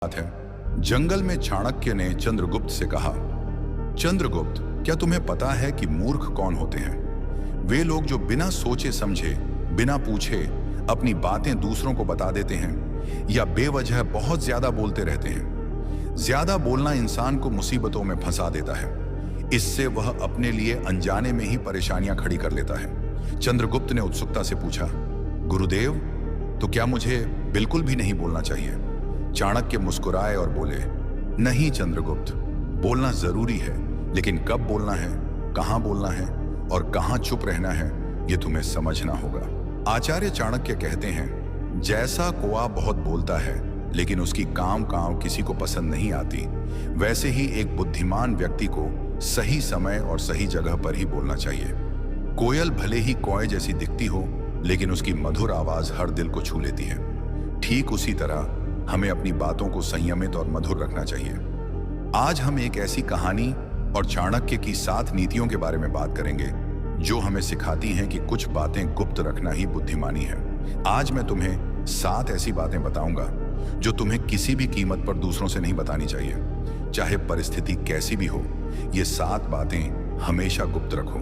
बात है। जंगल में चाणक्य ने चंद्रगुप्त से कहा, चंद्रगुप्त, क्या तुम्हें पता है कि मूर्ख कौन होते हैं? वे लोग जो बिना सोचे समझे, बिना पूछे अपनी बातें दूसरों को बता देते हैं या बेवजह बहुत ज्यादा बोलते रहते हैं। ज्यादा बोलना इंसान को मुसीबतों में फंसा देता है। इससे वह अपने लिए अनजाने में ही परेशानियां खड़ी कर लेता है। चंद्रगुप्त ने उत्सुकता से पूछा, गुरुदेव, तो क्या मुझे बिल्कुल भी नहीं बोलना चाहिए? चाणक्य मुस्कुराए और बोले, नहीं चंद्रगुप्त, बोलना जरूरी है, लेकिन कब बोलना है, कहां बोलना है और कहां चुप रहना है, यह तुम्हें समझना होगा। आचार्य चाणक्य कहते हैं, जैसा कौवा बहुत बोलता है लेकिन उसकी काम किसी को पसंद नहीं आती, वैसे ही एक बुद्धिमान व्यक्ति को सही समय और सही जगह पर ही बोलना चाहिए। कोयल भले ही कौए जैसी दिखती हो, लेकिन उसकी मधुर आवाज हर दिल को छू लेती है। ठीक उसी तरह हमें अपनी बातों को संयमित और मधुर रखना चाहिए। आज हम एक ऐसी कहानी और चाणक्य की 7 नीतियों के बारे में बात करेंगे जो हमें सिखाती हैं कि कुछ बातें गुप्त रखना ही बुद्धिमानी है। आज मैं तुम्हें 7 ऐसी बातें बताऊंगा जो तुम्हें किसी भी कीमत पर दूसरों से नहीं बतानी चाहिए, चाहे परिस्थिति कैसी भी हो। ये 7 बातें हमेशा गुप्त रखो,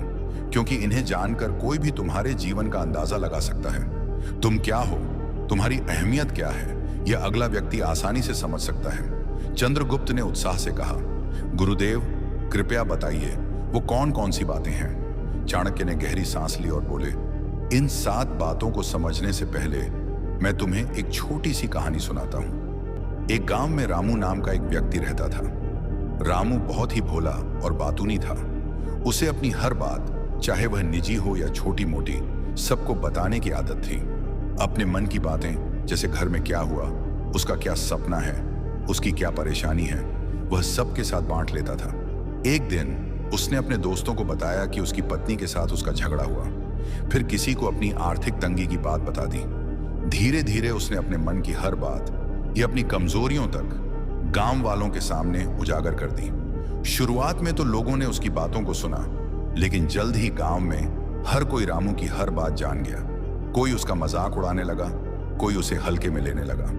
क्योंकि इन्हें जानकर कोई भी तुम्हारे जीवन का अंदाजा लगा सकता है। तुम क्या हो, तुम्हारी अहमियत क्या है, यह अगला व्यक्ति आसानी से समझ सकता है। चंद्रगुप्त ने उत्साह से कहा, गुरुदेव, कृपया बताइए वो कौन कौन सी बातें हैं? चाणक्य ने गहरी सांस ली और बोले, इन 7 बातों को समझने से पहले मैं तुम्हें एक छोटी सी कहानी सुनाता हूं। एक गांव में रामू नाम का एक व्यक्ति रहता था। रामू बहुत ही भोला और बातूनी था। उसे अपनी हर बात, चाहे वह निजी हो या छोटी मोटी, सबको बताने की आदत थी। अपने मन की बातें, जैसे घर में क्या हुआ, उसका क्या सपना है, उसकी क्या परेशानी है, वह सबके साथ बांट लेता था। एक दिन उसने अपने दोस्तों को बताया कि उसकी पत्नी के साथ उसका झगड़ा हुआ। फिर किसी को अपनी आर्थिक तंगी की बात बता दी। धीरे धीरे उसने अपने मन की हर बात या अपनी कमजोरियों तक गांव वालों के सामने उजागर कर दी। शुरुआत में तो लोगों ने उसकी बातों को सुना, लेकिन जल्द ही गांव में हर कोई रामू की हर बात जान गया। कोई उसका मजाक उड़ाने लगा, कोई उसे हल्के में लेने लगा।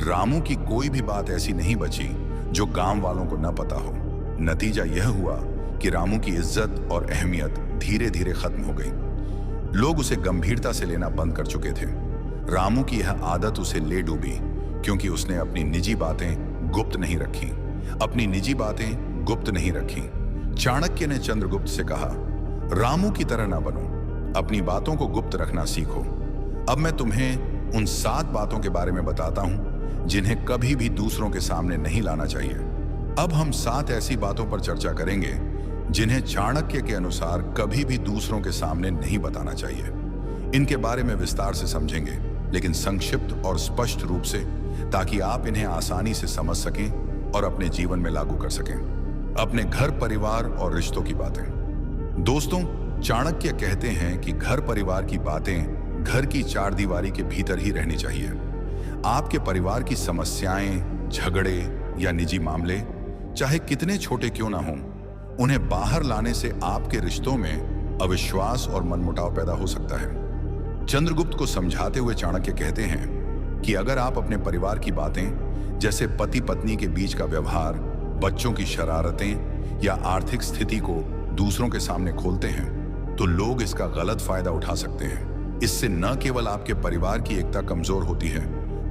रामू की कोई भी बात ऐसी नहीं बची जो गांव वालों को न पता हो। नतीजा यह हुआ कि रामू की इज्जत और अहमियत धीरे धीरे खत्म हो गई। लोग उसे गंभीरता से लेना बंद कर चुके थे। रामू की यह आदत उसे ले डूबी, क्योंकि उसने अपनी निजी बातें गुप्त नहीं रखी। अपनी निजी बातें गुप्त नहीं रखी। चाणक्य ने चंद्रगुप्त से कहा, रामू की तरह ना बनो, अपनी बातों को गुप्त रखना सीखो। अब मैं तुम्हें उन 7 बातों के बारे में बताता हूं जिन्हें कभी भी दूसरों के सामने नहीं लाना चाहिए। अब हम 7 ऐसी बातों पर चर्चा करेंगे जिन्हें चाणक्य के अनुसार कभी भी दूसरों के सामने नहीं बताना चाहिए। इनके बारे में विस्तार से समझेंगे, लेकिन संक्षिप्त और स्पष्ट रूप से, ताकि आप इन्हें आसानी से समझ सकें और अपने जीवन में लागू कर सकें। अपने घर, परिवार और रिश्तों की बातें। दोस्तों, चाणक्य कहते हैं कि घर परिवार की बातें घर की 4 दीवारी के भीतर ही रहनी चाहिए। आपके परिवार की समस्याएं, झगड़े या निजी मामले, चाहे कितने छोटे क्यों ना हों, उन्हें बाहर लाने से आपके रिश्तों में अविश्वास और मनमुटाव पैदा हो सकता है। चंद्रगुप्त को समझाते हुए चाणक्य कहते हैं कि अगर आप अपने परिवार की बातें, जैसे पति पत्नी के बीच का व्यवहार, बच्चों की शरारतें या आर्थिक स्थिति को दूसरों के सामने खोलते हैं, तो लोग इसका गलत फायदा उठा सकते हैं। इससे न केवल आपके परिवार की एकता कमजोर होती है,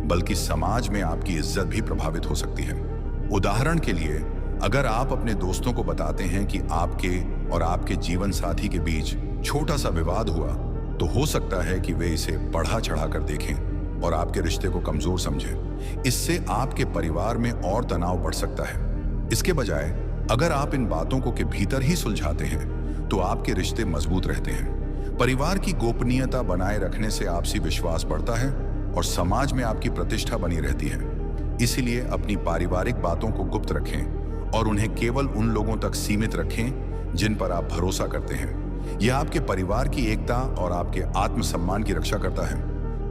बल्कि समाज में आपकी इज्जत भी प्रभावित हो सकती है। उदाहरण के लिए, अगर आप अपने दोस्तों को बताते हैं कि आपके और आपके जीवन साथी के बीच छोटा सा विवाद हुआ, तो हो सकता है कि वे इसे बढ़ा चढ़ा कर देखें और आपके रिश्ते को कमजोर समझें। इससे आपके परिवार में और तनाव बढ़ सकता है। इसके बजाय अगर आप इन बातों को के भीतर ही सुलझाते हैं, तो आपके रिश्ते मजबूत रहते हैं। परिवार की गोपनीयता बनाए रखने से आपसी विश्वास बढ़ता है और समाज में आपकी प्रतिष्ठा बनी रहती है। इसीलिए अपनी पारिवारिक बातों को गुप्त रखें और उन्हें केवल उन लोगों तक सीमित रखें जिन पर आप भरोसा करते हैं। यह आपके परिवार की एकता और आपके आत्मसम्मान की रक्षा करता है।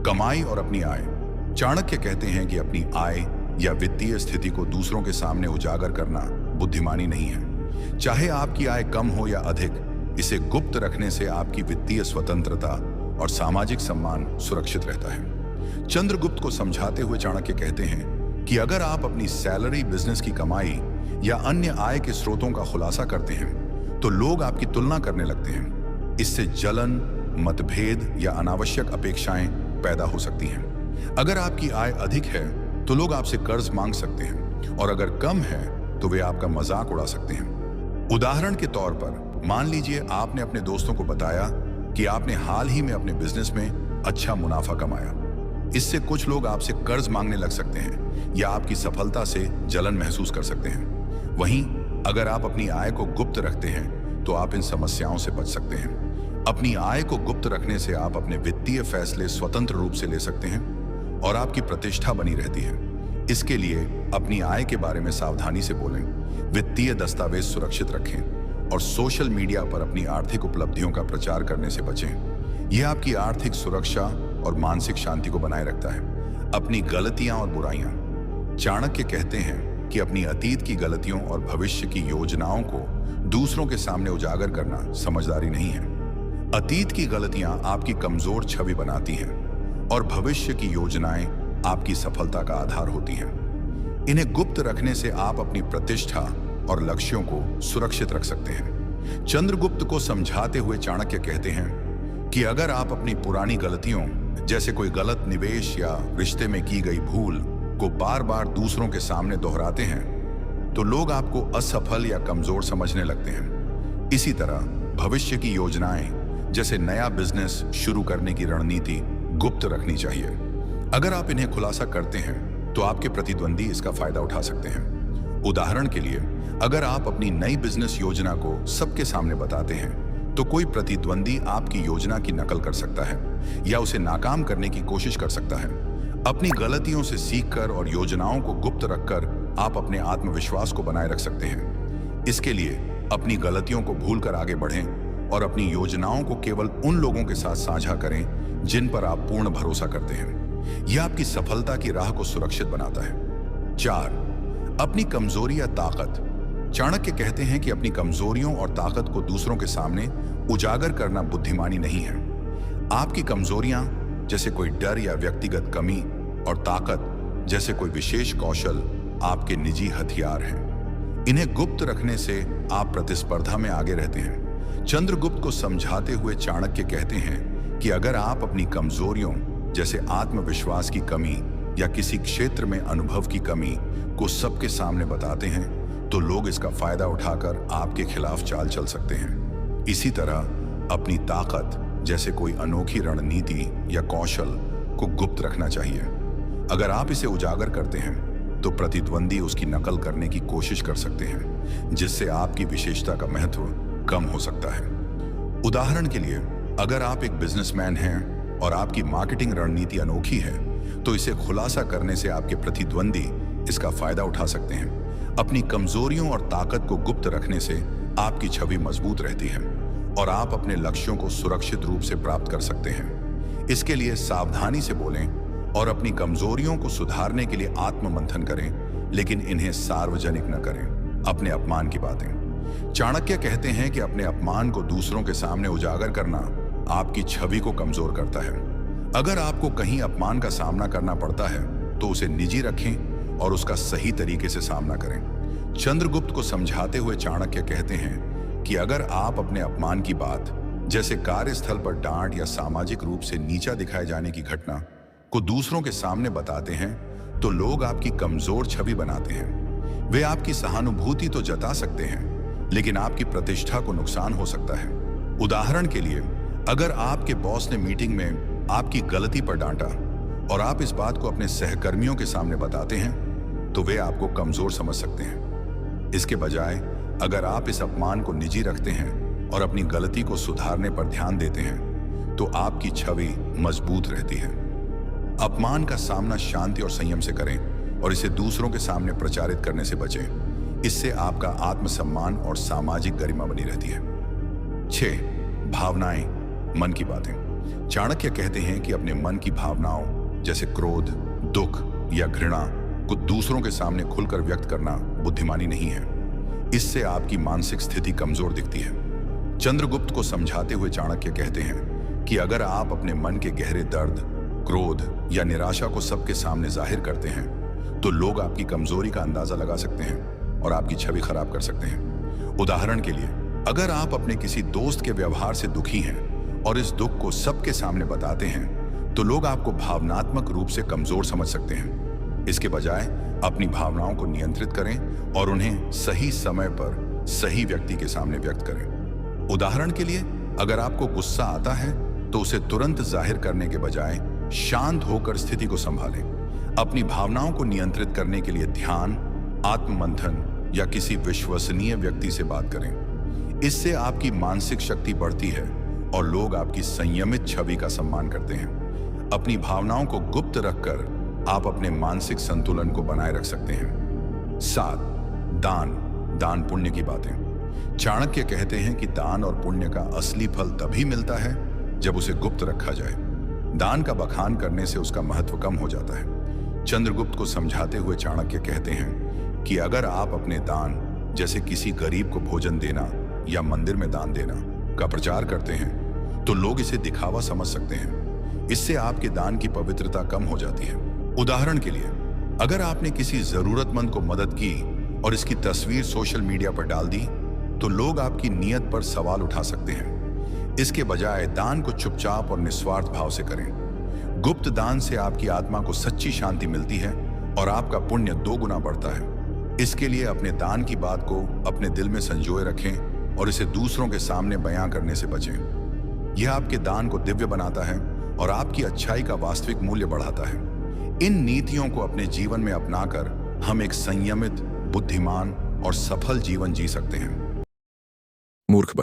कमाई और अपनी आय। चाणक्य कहते हैं कि अपनी आय या वित्तीय स्थिति को दूसरों के सामने उजागर करना बुद्धिमानी नहीं है। चाहे आपकी आय कम हो या अधिक, इसे गुप्त रखने से आपकी वित्तीय स्वतंत्रता और सामाजिक सम्मान सुरक्षित रहता है। चंद्रगुप्त को समझाते हुए चाणक्य कहते हैं कि अगर आप अपनी सैलरी, बिजनेस की कमाई या अन्य आय के स्रोतों का खुलासा करते हैं तो लोग आपकी तुलना करने लगते हैं। इससे जलन, मतभेद या अनावश्यक अपेक्षाएं पैदा हो सकती हैं। अगर आपकी आय अधिक है तो लोग आपसे कर्ज मांग सकते हैं और अगर कम है तो वे आपका मजाक उड़ा सकते हैं। उदाहरण के तौर पर मान लीजिए आपने अपने दोस्तों को बताया कि आपने हाल ही में अपने बिजनेस में अच्छा मुनाफा कमाया। इससे कुछ लोग आपसे कर्ज मांगने लग सकते हैं या आपकी सफलता से जलन महसूस कर सकते हैं। वहीं अगर आप अपनी आय को गुप्त रखते हैं तो आप इन समस्याओं से बच सकते हैं। अपनी आय को गुप्त रखने से आप अपने वित्तीय फैसले स्वतंत्र रूप से ले सकते हैं और आपकी प्रतिष्ठा बनी रहती है। इसके लिए अपनी आय के बारे में सावधानी से बोलें, वित्तीय दस्तावेज सुरक्षित रखें और सोशल मीडिया पर अपनी आर्थिक उपलब्धियों का प्रचार करने से बचें। यह आपकी आर्थिक सुरक्षा और मानसिक शांति को बनाए रखता है। अपनी गलतियां और बुराइयां। चाणक्य कहते हैं कि अपनी अतीत की गलतियों और भविष्य की योजनाओं को दूसरों के सामने उजागर करना समझदारी नहीं है। अतीत की गलतियां आपकी कमजोर छवि बनाती हैं और भविष्य की योजनाएं आपकी सफलता का आधार होती हैं। इन्हें गुप्त रखने से आप अपनी प्रतिष्ठा और लक्ष्यों को सुरक्षित रख सकते हैं। चंद्रगुप्त को समझाते हुए चाणक्य कहते हैं कि अगर आप अपनी पुरानी गलतियों, जैसे कोई गलत निवेश या रिश्ते में की गई भूल को बार बार दूसरों के सामने दोहराते हैं तो लोग आपको असफल या कमजोर समझने लगते हैं। इसी तरह भविष्य की योजनाएं, जैसे नया बिजनेस शुरू करने की रणनीति, गुप्त रखनी चाहिए। अगर आप इन्हें खुलासा करते हैं तो आपके प्रतिद्वंदी इसका फायदा उठा सकते हैं। उदाहरण के लिए, अगर आप अपनी नई बिजनेस योजना को सबके सामने बताते हैं तो कोई प्रतिद्वंदी आपकी योजना की नकल कर सकता है या उसे नाकाम करने की कोशिश कर सकता है। अपनी गलतियों से सीखकर और योजनाओं को गुप्त रखकर आप अपने आत्मविश्वास को बनाए रख सकते हैं। इसके लिए अपनी गलतियों को भूलकर आगे बढ़ें और अपनी योजनाओं को केवल उन लोगों के साथ साझा करें जिन पर आप पूर्ण भरोसा करते हैं। यह आपकी सफलता की राह को सुरक्षित बनाता है। 4. अपनी कमजोरी या ताकत। चाणक्य कहते हैं कि अपनी कमजोरियों और ताकत को दूसरों के सामने उजागर करना बुद्धिमानी नहीं है। आपकी कमजोरियां, जैसे कोई डर या व्यक्तिगत कमी, और ताकत, जैसे कोई विशेष कौशल, आपके निजी हथियार हैं। इन्हें गुप्त रखने से आप प्रतिस्पर्धा में आगे रहते हैं। चंद्रगुप्त को समझाते हुए चाणक्य कहते हैं कि अगर आप अपनी कमजोरियों, जैसे आत्मविश्वास की कमी या किसी क्षेत्र में अनुभव की कमी को सबके सामने बताते हैं तो लोग इसका फायदा उठाकर आपके खिलाफ चाल चल सकते हैं। इसी तरह अपनी ताकत, जैसे कोई अनोखी रणनीति या कौशल, को गुप्त रखना चाहिए। अगर आप इसे उजागर करते हैं तो प्रतिद्वंदी उसकी नकल करने की कोशिश कर सकते हैं, जिससे आपकी विशेषता का महत्व कम हो सकता है। उदाहरण के लिए, अगर आप एक बिजनेसमैन हैं और आपकी मार्केटिंग रणनीति अनोखी है तो इसे खुलासा करने से आपके प्रतिद्वंदी इसका फायदा उठा सकते हैं। अपनी कमजोरियों और ताकत को गुप्त रखने से आपकी छवि मजबूत रहती है और आप अपने लक्ष्यों को सुरक्षित रूप से प्राप्त कर सकते हैं। इसके लिए सावधानी से बोलें और अपनी कमजोरियों को सुधारने के लिए आत्ममंथन करें, लेकिन इन्हें सार्वजनिक न करें। अपने अपमान की बातें। चाणक्य कहते हैं कि अपने अपमान को दूसरों के सामने उजागर करना आपकी छवि को कमजोर करता है। अगर आपको कहीं अपमान का सामना करना पड़ता है तो उसे निजी रखें और उसका सही तरीके से सामना करें। चंद्रगुप्त को समझाते हुए चाणक्य कहते हैं कि अगर आप अपने अपमान की बात, जैसे कार्यस्थल पर डांट या सामाजिक रूप से नीचा दिखाए जाने की घटना, को दूसरों के सामने बताते हैं तो लोग आपकी कमजोर छवि बनाते हैं। वे आपकी सहानुभूति तो जता सकते हैं, लेकिन आपकी प्रतिष्ठा को नुकसान हो सकता है। उदाहरण के लिए, अगर आपके बॉस ने मीटिंग में आपकी गलती पर डांटा और आप इस बात को अपने सहकर्मियों के सामने बताते हैं तो वे आपको कमजोर समझ सकते हैं। इसके बजाय अगर आप इस अपमान को निजी रखते हैं और अपनी गलती को सुधारने पर ध्यान देते हैं तो आपकी छवि मजबूत रहती है। अपमान का सामना शांति और संयम से करें और इसे दूसरों के सामने प्रचारित करने से बचें। इससे आपका आत्मसम्मान और सामाजिक गरिमा बनी रहती है। 6. भावनाएं, मन की बातें। चाणक्य कहते हैं कि अपने मन की भावनाओं, जैसे क्रोध, दुख या घृणा, को दूसरों के सामने खुलकर व्यक्त करना बुद्धिमानी नहीं है। इससे आपकी मानसिक स्थिति कमजोर दिखती है। चंद्रगुप्त को समझाते हुए चाणक्य कहते हैं कि अगर आप अपने मन के गहरे दर्द, क्रोध या निराशा को सबके सामने जाहिर करते हैं तो लोग आपकी कमजोरी का अंदाजा लगा सकते हैं और आपकी छवि खराब कर सकते हैं। उदाहरण के लिए, अगर आप अपने किसी दोस्त के व्यवहार से दुखी हैं और इस दुख को सबके सामने बताते हैं, तो लोग आपको भावनात्मक रूप से कमजोर समझ सकते हैं। इसके बजाय अपनी भावनाओं को नियंत्रित करें और उन्हें सही समय पर सही व्यक्ति के सामने व्यक्त करें। उदाहरण के लिए, अगर आपको गुस्सा आता है तो उसे तुरंत जाहिर करने के बजाय शांत होकर स्थिति को संभालें। अपनी भावनाओं को नियंत्रित करने के लिए ध्यान, आत्ममंथन या किसी विश्वसनीय व्यक्ति से बात करें। इससे आपकी मानसिक शक्ति बढ़ती है और लोग आपकी संयमित छवि का सम्मान करते हैं। अपनी भावनाओं को गुप्त रखकर आप अपने मानसिक संतुलन को बनाए रख सकते हैं। 7. दान पुण्य की बातें। चाणक्य कहते हैं कि दान और पुण्य का असली फल तभी मिलता है जब उसे गुप्त रखा जाए। दान का बखान करने से उसका महत्व कम हो जाता है। चंद्रगुप्त को समझाते हुए चाणक्य कहते हैं कि अगर आप अपने दान, जैसे किसी गरीब को भोजन देना या मंदिर में दान देना, का प्रचार करते हैं तो लोग इसे दिखावा समझ सकते हैं। इससे आपके दान की पवित्रता कम हो जाती है। उदाहरण के लिए, अगर आपने किसी जरूरतमंद को मदद की और इसकी तस्वीर सोशल मीडिया पर डाल दी, तो लोग आपकी नीयत पर सवाल उठा सकते हैं। इसके बजाय दान को चुपचाप और निस्वार्थ भाव से करें। गुप्त दान से आपकी आत्मा को सच्ची शांति मिलती है और आपका पुण्य 2 गुना बढ़ता है। इसके लिए अपने दान की बात को अपने दिल में संजोए रखें और इसे दूसरों के सामने बयां करने से बचें। यह आपके दान को दिव्य बनाता है और आपकी अच्छाई का वास्तविक मूल्य बढ़ाता है। इन नीतियों को अपने जीवन में अपनाकर हम एक संयमित, बुद्धिमान और सफल जीवन जी सकते हैं। मूर्ख